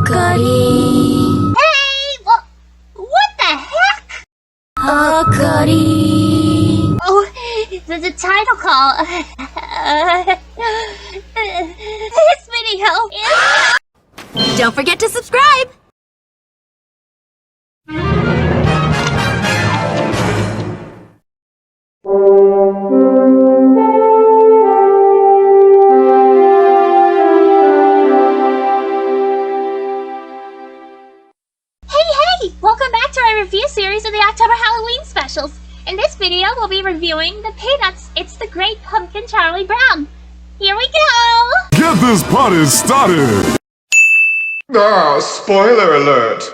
Akari. Hey! What the heck? Akari. Oh, the title call. This video is... Don't forget to subscribe! Hey! Welcome back to our review series of the October Halloween specials. In this video, we'll be reviewing the Peanuts It's the Great Pumpkin Charlie Brown. Here we go! Get this party started! Spoiler alert!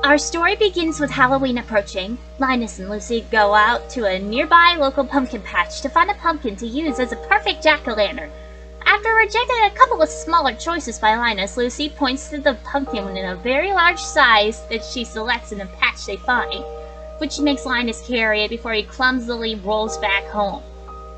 Our story begins with Halloween approaching. Linus and Lucy go out to a nearby local pumpkin patch to find a pumpkin to use as a perfect jack-o'-lantern. After rejecting a couple of smaller choices by Linus, Lucy points to the pumpkin in a very large size that she selects in the patch they find, which makes Linus carry it before he clumsily rolls back home.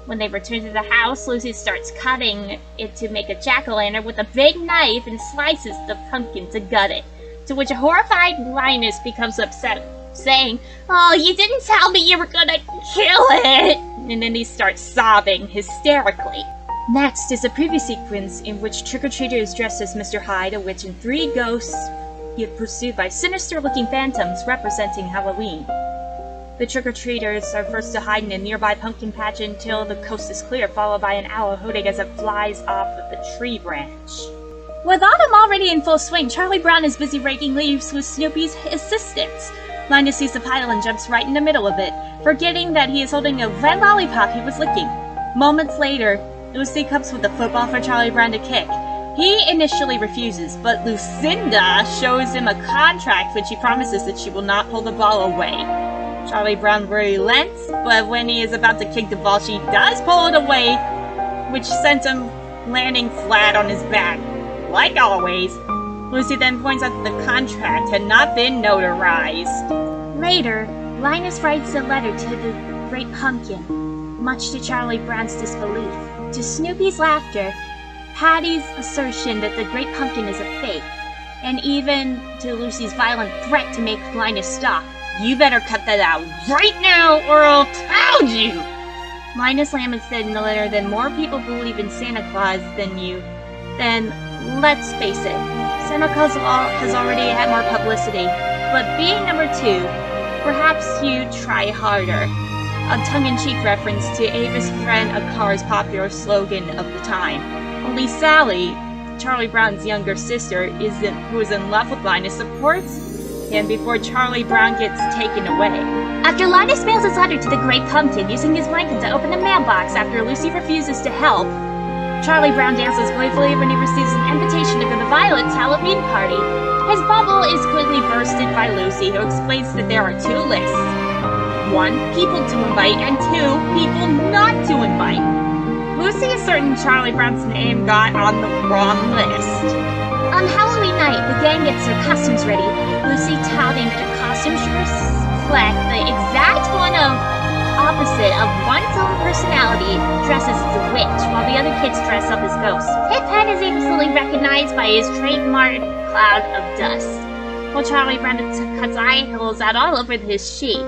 When they return to the house, Lucy starts cutting it to make a jack-o'-lantern with a big knife and slices the pumpkin to gut it, to which a horrified Linus becomes upset, saying, "Oh, you didn't tell me you were gonna kill it!" And then he starts sobbing hysterically. Next is a preview sequence in which trick-or-treaters dressed as Mr. Hyde, a witch, and three ghosts get pursued by sinister-looking phantoms representing Halloween. The trick-or-treaters are forced to hide in a nearby pumpkin patch until the coast is clear, followed by an owl hooting as it flies off of the tree branch. With autumn already in full swing, Charlie Brown is busy raking leaves with Snoopy's assistance. Linus sees the pile and jumps right in the middle of it, forgetting that he is holding a red lollipop he was licking. Moments later, Lucy comes with a football for Charlie Brown to kick. He initially refuses, but Lucinda shows him a contract which she promises that she will not pull the ball away. Charlie Brown relents, but when he is about to kick the ball, she does pull it away, which sends him landing flat on his back. Like always, Lucy then points out that the contract had not been notarized. Later, Linus writes a letter to the Great Pumpkin, much to Charlie Brown's disbelief. To Snoopy's laughter, Patty's assertion that the Great Pumpkin is a fake, and even to Lucy's violent threat to make Linus stop. "You better cut that out right now or I'll pound you!" Linus lamented in the letter that more people believe in Santa Claus than you. Then, let's face it, Santa Claus has already had more publicity, but being number 2, perhaps you try harder. A tongue-in-cheek reference to Ava's friend Akar's popular slogan of the time. Only Sally, Charlie Brown's younger sister, who is in love with Linus, supports him before Charlie Brown gets taken away. After Linus mails his letter to the Great Pumpkin, using his blanket to open the mailbox after Lucy refuses to help, Charlie Brown dances gleefully when he receives an invitation to go to Violet's Halloween party. His bubble is quickly bursted by Lucy, who explains that there are 2 lists. 1, people to invite, and 2, people not to invite. Lucy is certain Charlie Brown's name got on the wrong list. On Halloween night, the gang gets their costumes ready, Lucy touting that her costumes reflect the exact opposite of one's own personality, dresses as a witch, while the other kids dress up as ghosts. Pip-Pen is easily recognized by his trademark cloud of dust, while Charlie Brown cuts eye holes out all over his sheet,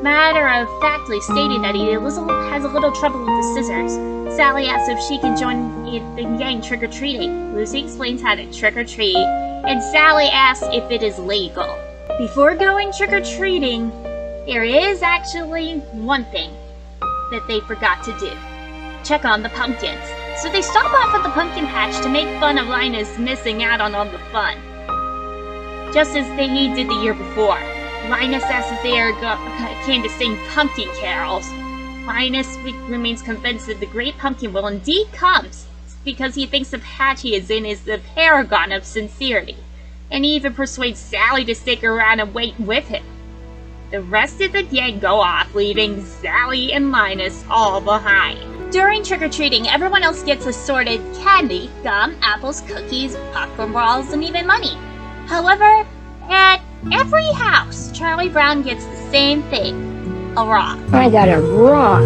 matter-of-factly stating that he has a little trouble with the scissors. Sally asks if she can join the gang trick-or-treating. Lucy explains how to trick-or-treat, and Sally asks if it is legal. Before going trick-or-treating, there is actually one thing that they forgot to do. Check on the pumpkins. So they stop off at the pumpkin patch to make fun of Linus missing out on all the fun, just as he did the year before. Linus asks if they came to sing pumpkin carols. Linus remains convinced that the Great Pumpkin will indeed come, because he thinks the patch he is in is the paragon of sincerity, and he even persuades Sally to stick around and wait with him. The rest of the gang go off, leaving Sally and Linus all behind. During trick-or-treating, everyone else gets assorted candy, gum, apples, cookies, popcorn balls, and even money. However, at every house, Charlie Brown gets the same thing: a rock. I got a rock.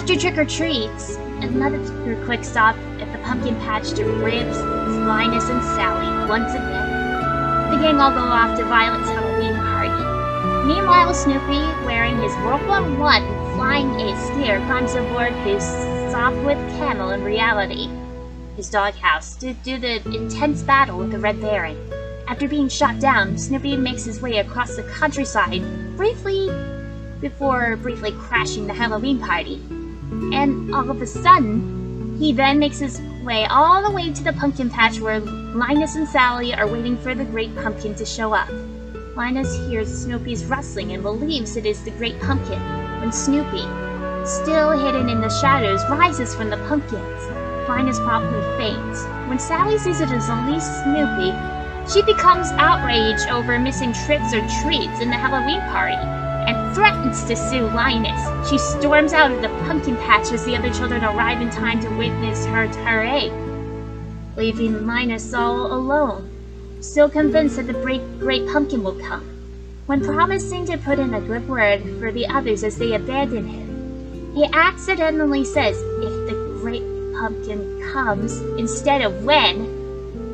After trick-or-treats, another quick stop at the pumpkin patch to ribs Linus and Sally once again. The gang all go off to Violet's Halloween party. Meanwhile, Snoopy, wearing his World War I flying ace gear, climbs aboard his softwood camel in reality, his doghouse, to do the intense battle with the Red Baron. After being shot down, Snoopy makes his way across the countryside before briefly crashing the Halloween party. And all of a sudden, he then makes his way all the way to the pumpkin patch where Linus and Sally are waiting for the Great Pumpkin to show up. Linus hears Snoopy's rustling and believes it is the Great Pumpkin, when Snoopy, still hidden in the shadows, rises from the pumpkins. Linus promptly faints. When Sally sees it as only Snoopy, she becomes outraged over missing tricks or treats in the Halloween party, and threatens to sue Linus. She storms out of the pumpkin patch as the other children arrive in time to witness her tirade, leaving Linus all alone, still convinced that the Great Pumpkin will come. When promising to put in a good word for the others as they abandon him, he accidentally says if the Great Pumpkin comes instead of when.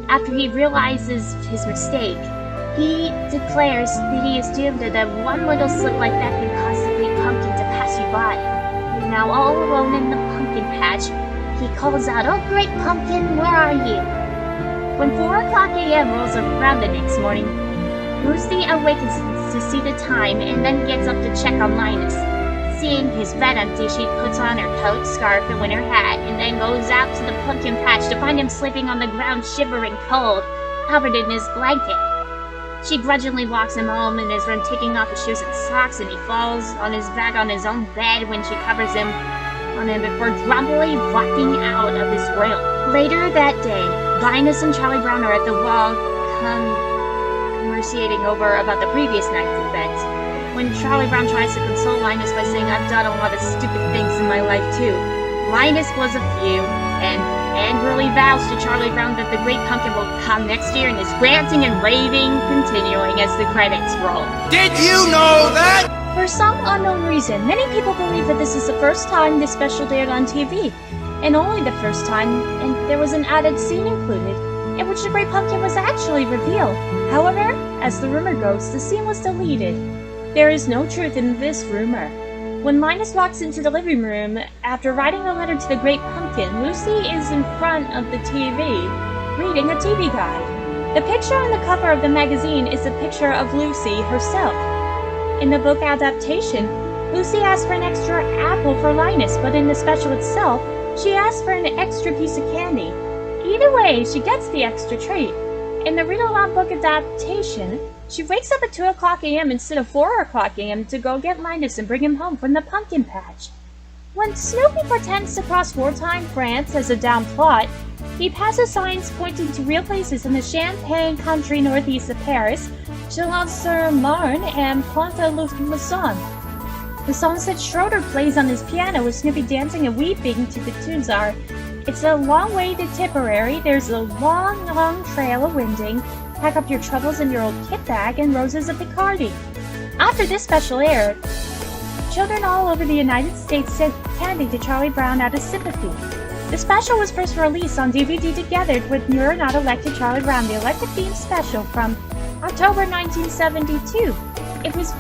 After he realizes his mistake, he declares that he is doomed and that one little slip like that can cause the Great Pumpkin to pass you by. Now all alone in the pumpkin patch, he calls out, "Oh, Great Pumpkin, where are you?" When 4 o'clock a.m. rolls around the next morning, Lucy awakens to see the time and then gets up to check on Linus. Seeing his bed empty, she puts on her coat, scarf, and winter hat, and then goes out to the pumpkin patch to find him sleeping on the ground, shivering cold, covered in his blanket. She grudgingly walks him home in his room, taking off his shoes and socks, and he falls on his back on his own bed when she covers him on him before grumpily walking out of his room. Later that day, Linus and Charlie Brown are at the wall conversating over about the previous night's events. When Charlie Brown tries to console Linus by saying, "I've done a lot of stupid things in my life too," Linus was a few, and angrily vows to Charlie Brown that the Great Pumpkin will come next year, and is ranting and raving, continuing as the credits roll. Did you know that? For some unknown reason, many people believe that this is the first time this special aired on TV, and only the first time, and there was an added scene included, in which the Great Pumpkin was actually revealed. However, as the rumor goes, the scene was deleted. There is no truth in this rumor. When Linus walks into the living room after writing a letter to the Great Pumpkin, Lucy is in front of the TV, reading a TV guide. The picture on the cover of the magazine is a picture of Lucy herself. In the book adaptation, Lucy asks for an extra apple for Linus, but in the special itself, she asks for an extra piece of candy. Either way, she gets the extra treat. In the read-along book adaptation, she wakes up at 2 o'clock a.m. instead of 4 o'clock a.m. to go get Linus and bring him home from the pumpkin patch. When Snoopy pretends to cross wartime France as a down plot, he passes signs pointing to real places in the Champagne country northeast of Paris, Chalon-sur-Marne, and Pont-à-Mousson. The songs that Schroeder plays on his piano with Snoopy dancing and weeping to the tunes are "It's a Long Way to Tipperary," "There's a Long, Long Trail of Winding," "Pack Up Your Troubles in Your Old Kit Bag," and "Roses of Picardy." After this special aired, children all over the United States sent candy to Charlie Brown out of sympathy. The special was first released on DVD together with You're Not Elected Charlie Brown, the elected-themed special from October 1972. It was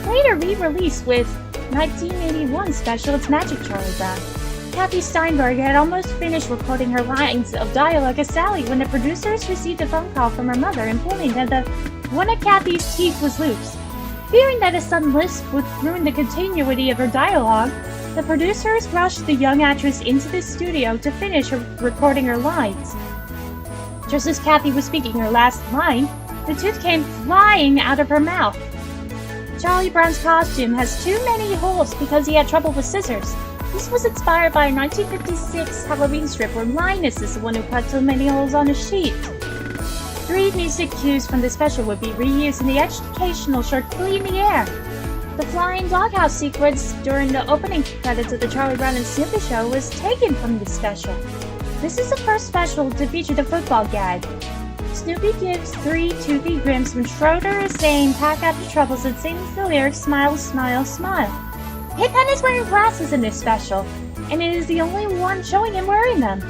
later re-released with 1981 special It's Magic Charlie Brown. Kathy Steinberg had almost finished recording her lines of dialogue as Sally when the producers received a phone call from her mother informing that one of Kathy's teeth was loose. Fearing that a sudden lisp would ruin the continuity of her dialogue, the producers rushed the young actress into the studio to finish recording her lines. Just as Kathy was speaking her last line, the tooth came flying out of her mouth. Charlie Brown's costume has too many holes because he had trouble with scissors. This was inspired by a 1956 Halloween strip where Linus is the one who cut so many holes on his sheet. 3 music cues from the special would be reused in the educational short Clean the Air. The flying doghouse sequence during the opening credits of the Charlie Brown and Snoopy show was taken from the special. This is the first special to feature the football gag. Snoopy gives 3 toothy grins when Schroeder is saying "Pack up your troubles" and sings the lyrics "Smile, smile, smile." Pigpen is wearing glasses in this special. and it is the only one showing him wearing them.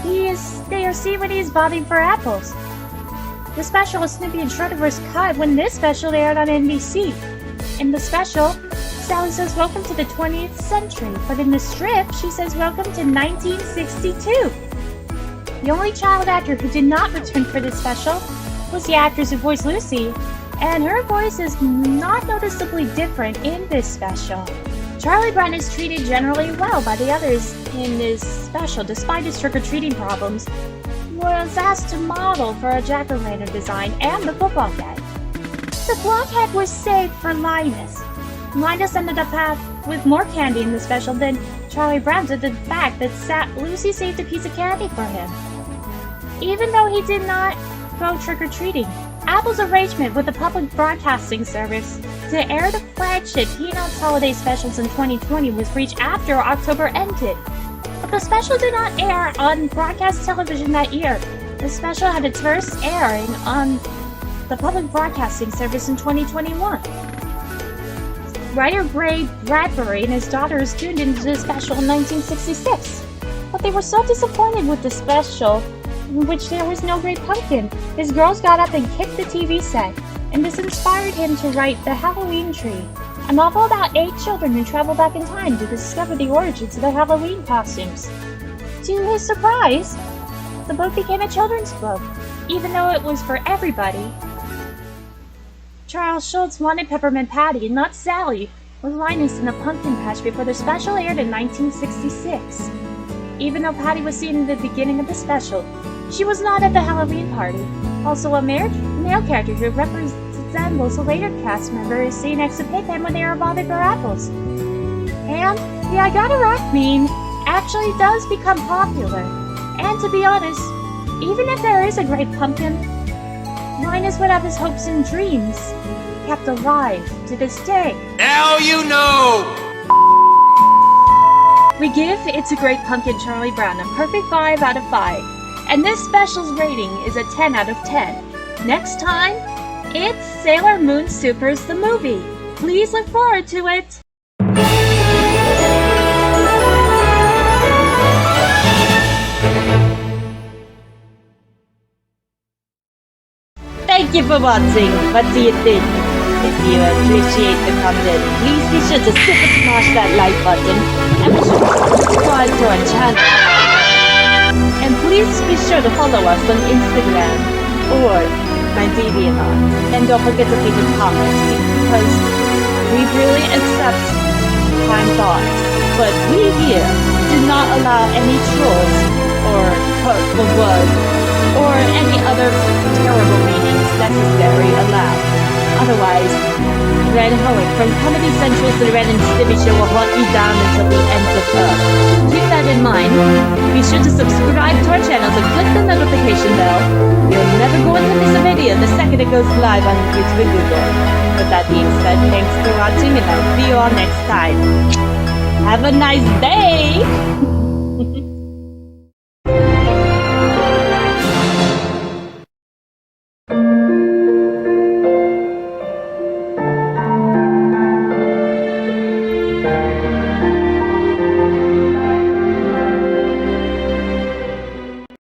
He is there see when he is bobbing for apples. The special was Snoopy and Shredder was cut when this special aired on NBC. In the special, Sally says welcome to the 20th century, but in the strip, she says welcome to 1962. The only child actor who did not return for this special was the actress who voiced Lucy, and her voice is not noticeably different in this special. Charlie Brown is treated generally well by the others in this special, despite his trick-or-treating problems. Was asked to model for a jack-o'-lantern design and the football game. The blockhead was saved for Linus. Linus ended up with more candy in the special than Charlie Brown did, the fact that Lucy saved a piece of candy for him. Even though he did not go trick-or-treating, Apple's arrangement with the public broadcasting service to air the flagship Peanuts holiday specials in 2020 was reached after October ended. But the special did not air on broadcast television that year. The special had its first airing on the public broadcasting service in 2021. Writer Ray Bradbury and his daughters tuned into the special in 1966. But they were so disappointed with the special, in which there was no Great Pumpkin. His girls got up and kicked the TV set, and this inspired him to write The Halloween Tree, a novel about 8 children who travel back in time to discover the origins of their Halloween costumes. To his surprise, the book became a children's book, even though it was for everybody. Charles Schultz wanted Peppermint Patty, and not Sally, with Linus in the pumpkin patch before the special aired in 1966. Even though Patty was seen in the beginning of the special, she was not at the Halloween party. Also, a male character who resembles a later cast member is seen next to Pip when they are bobbing for apples. And the I Gotta Rock meme actually does become popular. And to be honest, even if there is a Great Pumpkin, Linus would have his hopes and dreams kept alive to this day. Now you know! We give It's a Great Pumpkin Charlie Brown a perfect 5 out of 5. And this special's rating is a 10 out of 10. Next time, it's Sailor Moon Supers the movie. Please look forward to it. Thank you for watching. What do you think? If you appreciate the content, please be sure to super smash that like button and be sure to subscribe to our channel. And please be sure to follow us on Instagram or my DeviantArt. And don't forget to leave a comment because we really accept kind thoughts. But we here do not allow any trolls or hurtful words or any other terrible meanings necessary allowed. Otherwise, Ren Hoeing from Comedy Central's The Ren and Stimpy Show will hunt you down until the end of Earth. Keep that in mind. Be sure to subscribe to our channel and click the notification bell. You're never going to miss a video the second it goes live on YouTube and Google. With that being said, thanks for watching and I'll see you all next time. Have a nice day!